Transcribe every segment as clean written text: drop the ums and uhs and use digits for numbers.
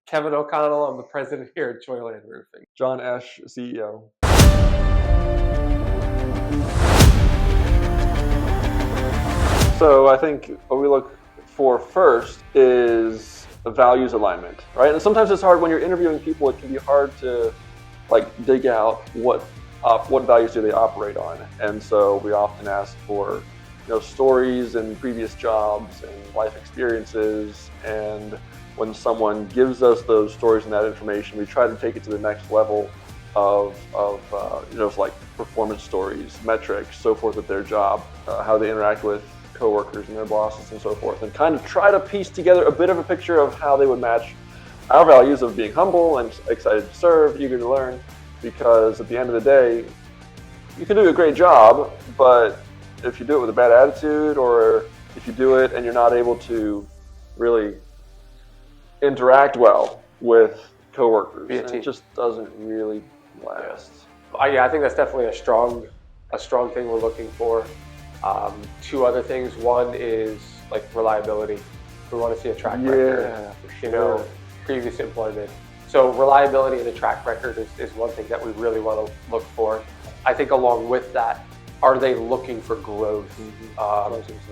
Kevin O'Connell. I'm the president here at Joyland Roofing. John Esch, CEO. So I think what we look for first is a values alignment, right? And sometimes it's hard when you're interviewing people. It can be hard to dig out what values do they operate on. And so we often ask for stories and previous jobs and life experiences. And when someone gives us those stories and that information, we try to take it to the next level of like performance stories, metrics, so forth at their job, how they interact with coworkers and their bosses and so forth, and kind of try to piece together a bit of a picture of how they would match our values of being humble and excited to serve, eager to learn, because at the end of the day, you can do a great job, but if you do it with a bad attitude, or if you do it and you're not able to really interact well with coworkers, it just doesn't really last. Yeah, I think that's definitely a strong thing we're looking for. Two other things. One is reliability. We want to see a track record. Previous employment. So reliability and a track record is one thing that we really want to look for. I think along with that, are they looking for growth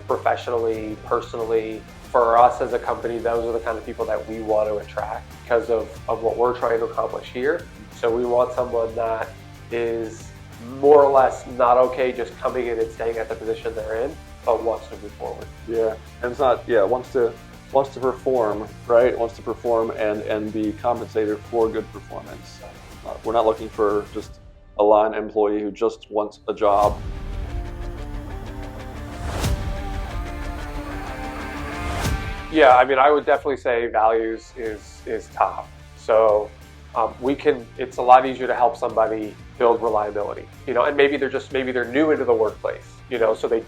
professionally, personally? For us as a company, those are the kind of people that we want to attract because of what we're trying to accomplish here. So we want someone that is more or less not okay just coming in and staying at the position they're in, but wants to move forward. Yeah, and it's not, wants to perform, right? Wants to perform and be compensated for good performance. We're not looking for just a line employee who just wants a job. Yeah, I mean, I would definitely say values is top. So it's a lot easier to help somebody build reliability, and maybe they're new into the workplace, so they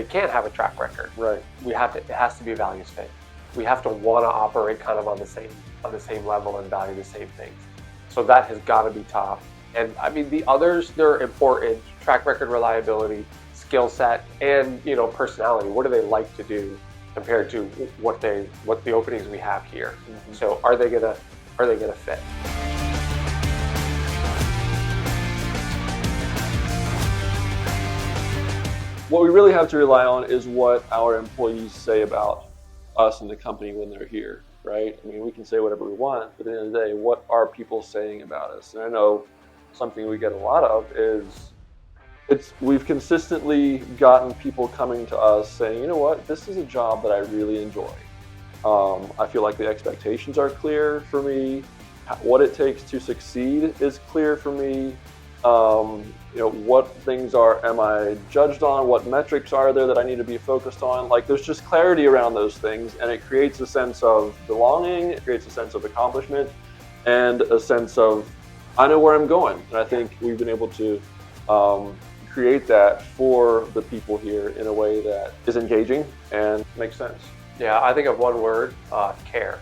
can't have a track record. Right. It has to be a values fit. We have to want to operate kind of on the same level and value the same things. So that has got to be top. And I mean, the others, they're important: track record, reliability, skill set, and personality. What do they like to do compared to what the openings we have here? Mm-hmm. So are they gonna fit? What we really have to rely on is what our employees say about us and the company when they're here, right? I mean, we can say whatever we want, but at the end of the day, what are people saying about us? And I know something we get a lot of is we've consistently gotten people coming to us saying, you know what, this is a job that I really enjoy. I feel like the expectations are clear for me. What it takes to succeed is clear for me. What things am I judged on? What metrics are there that I need to be focused on? There's just clarity around those things, and it creates a sense of belonging. It creates a sense of accomplishment and a sense of, I know where I'm going. And I think we've been able to create that for the people here in a way that is engaging and makes sense. Yeah, I think of one word, care.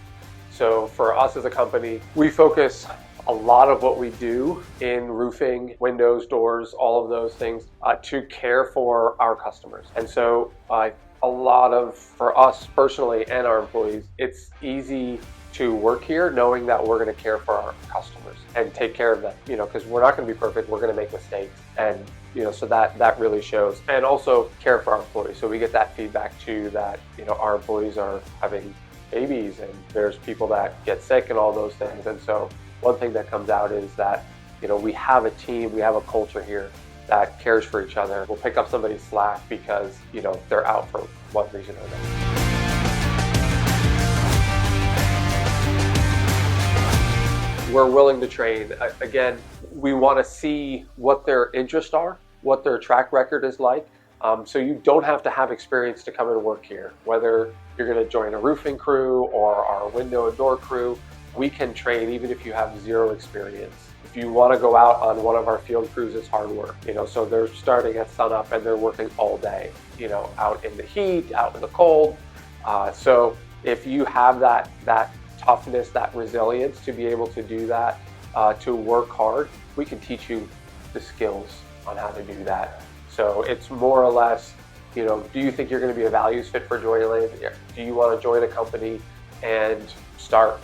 So for us as a company, we focus a lot of what we do in roofing, windows, doors, all of those things to care for our customers. And so for us personally and our employees, it's easy to work here knowing that we're going to care for our customers and take care of them, because we're not going to be perfect. We're going to make mistakes. And, so that really shows. And also care for our employees. So we get that feedback too, that, our employees are having babies and there's people that get sick and all those things. And so one thing that comes out is that, we have a team, we have a culture here that cares for each other. We'll pick up somebody's slack because, they're out for one reason or another. We're willing to train. Again, we want to see what their interests are, what their track record is like. So you don't have to have experience to come and work here. Whether you're going to join a roofing crew or our window and door crew, we can train even if you have zero experience. If you want to go out on one of our field crews, it's hard work. So they're starting at sunup and they're working all day, out in the heat, out in the cold. So if you have that toughness, that resilience to be able to do that, to work hard, we can teach you the skills on how to do that. So it's more or less, do you think you're going to be a values fit for Joyland? Do you want to join a company and start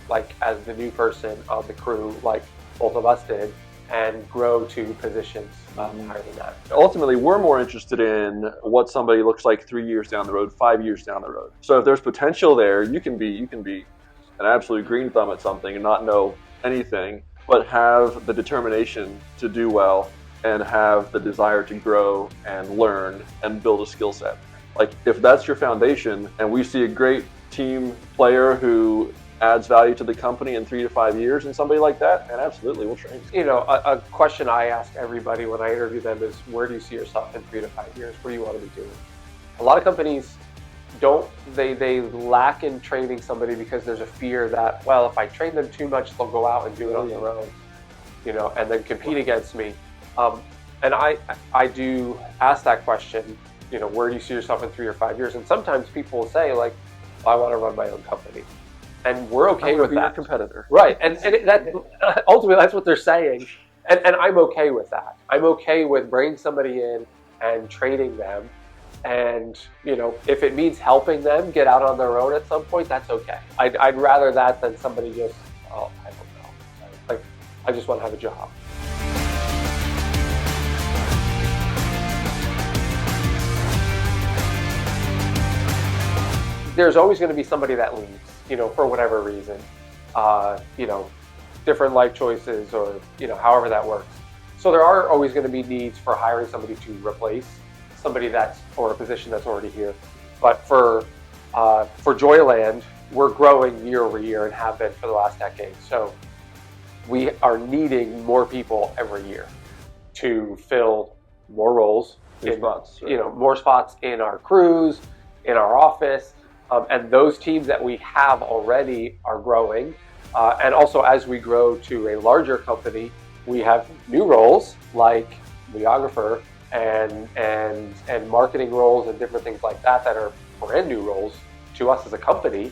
like as the new person on the crew, like both of us did, and grow to positions higher than that. Ultimately, we're more interested in what somebody looks like 3 years down the road, 5 years down the road. So if there's potential there, you can be an absolute green thumb at something and not know anything, but have the determination to do well and have the desire to grow and learn and build a skill set. Like if that's your foundation and we see a great team player who adds value to the company in 3 to 5 years and somebody like that, and absolutely we'll train. You know, a question I ask everybody when I interview them is, where do you see yourself in 3 to 5 years? What do you want to be doing? A lot of companies they lack in training somebody because there's a fear that, well, if I train them too much, they'll go out and do it on their own, you know, and then compete against me. And I do ask that question, you know, where do you see yourself in 3 or 5 years? And sometimes people will say, like, I want to run my own company. And we're okay with that. Your competitor. Right. And that ultimately, that's what they're saying. And I'm okay with that. I'm okay with bringing somebody in and training them. And, you know, if it means helping them get out on their own at some point, that's okay. I'd rather that than somebody just, oh, I don't know. Like, I just want to have a job. There's always going to be somebody that leaves, you know, for whatever reason, you know, different life choices or, you know, however that works. So there are always going to be needs for hiring somebody to replace somebody or a position that's already here. But for Joyland, we're growing year over year and have been for the last decade. So we are needing more people every year to fill more roles, more spots in our crews, in our office. And those teams that we have already are growing. And also as we grow to a larger company, we have new roles like videographer and marketing roles and different things like that are brand new roles to us as a company.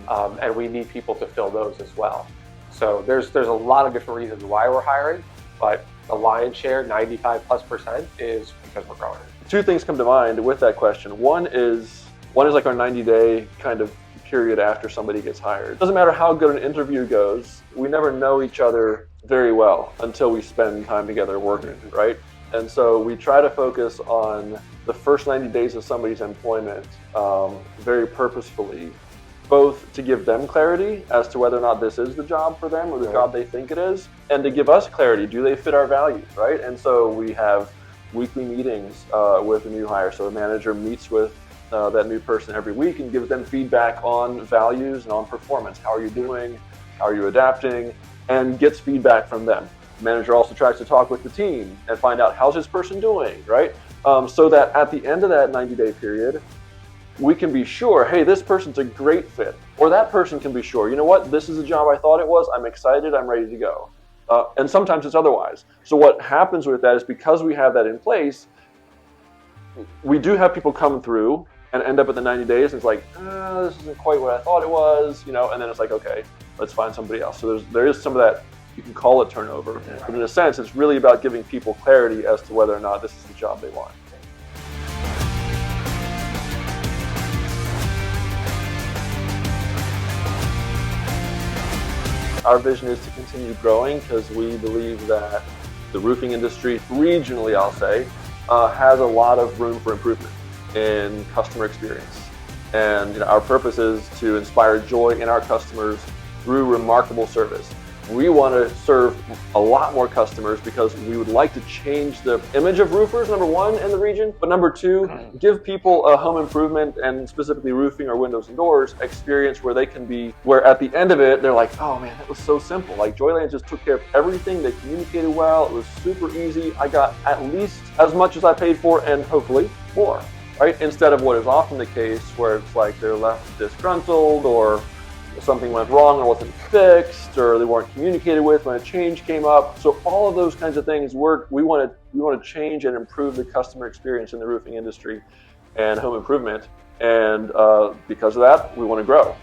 And we need people to fill those as well. So there's a lot of different reasons why we're hiring, but the lion's share, 95+%, is because we're growing. Two things come to mind with that question. One is like our 90-day kind of period after somebody gets hired. It doesn't matter how good an interview goes, we never know each other very well until we spend time together working, right? And so we try to focus on the first 90 days of somebody's employment very purposefully, both to give them clarity as to whether or not this is the job for them or the job they think it is, and to give us clarity, do they fit our values, right? And so we have weekly meetings with a new hire. So a manager meets with that new person every week and gives them feedback on values and on performance. How are you doing? How are you adapting? And gets feedback from them. The manager also tries to talk with the team and find out how's this person doing, right? So that at the end of that 90-day period, we can be sure, hey, this person's a great fit. Or that person can be sure, you know what, this is the job I thought it was, I'm excited, I'm ready to go. And sometimes it's otherwise. So what happens with that is because we have that in place, we do have people come through and end up at the 90 days, and it's like, this isn't quite what I thought it was, you know, and then it's like, okay, let's find somebody else. So there is some of that, you can call it turnover, but in a sense, it's really about giving people clarity as to whether or not this is the job they want. Our vision is to continue growing because we believe that the roofing industry, regionally I'll say, has a lot of room for improvement in customer experience. And our purpose is to inspire joy in our customers through remarkable service. We want to serve a lot more customers because we would like to change the image of roofers, number one, in the region, but number two, give people a home improvement and specifically roofing or windows and doors experience where they can be, where at the end of it, they're like, oh man, that was so simple. Like Joyland just took care of everything. They communicated well. It was super easy. I got at least as much as I paid for and hopefully more. Right? Instead of what is often the case where it's like they're left disgruntled or something went wrong or wasn't fixed or they weren't communicated with when a change came up. So all of those kinds of things we want to change and improve the customer experience in the roofing industry and home improvement. And because of that, we want to grow.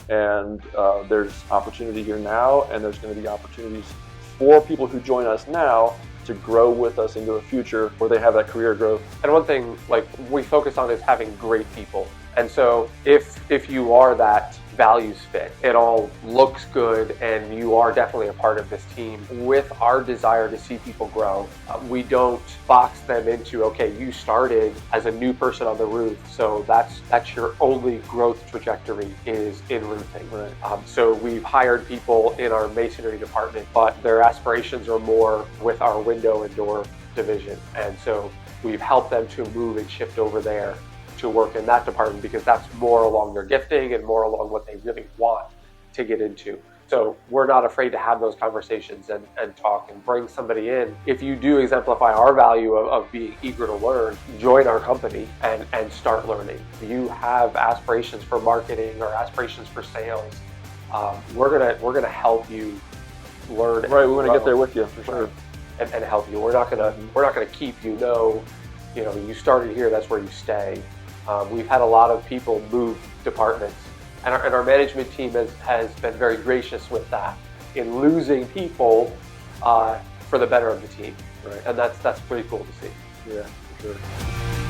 And there's opportunity here now, and there's going to be opportunities for people who join us now to grow with us into a future where they have that career growth. And one thing like we focus on is having great people. And so if you are that values fit. It all looks good, and you are definitely a part of this team. With our desire to see people grow, we don't box them into, okay, you started as a new person on the roof, so that's your only growth trajectory is in roofing. Right. So we've hired people in our masonry department, but their aspirations are more with our window and door division, and so we've helped them to move and shift over there to work in that department because that's more along their gifting and more along what they really want to get into. So we're not afraid to have those conversations and talk and bring somebody in. If you do exemplify our value of being eager to learn, join our company and start learning. If you have aspirations for marketing or aspirations for sales, we're gonna help you learn. Right, we want to get there with you for sure. And help you. We're not gonna keep you. You started here. That's where you stay. We've had a lot of people move departments, and our management team has been very gracious with that in losing people for the better of the team. Right. And that's pretty cool to see. Yeah, for sure.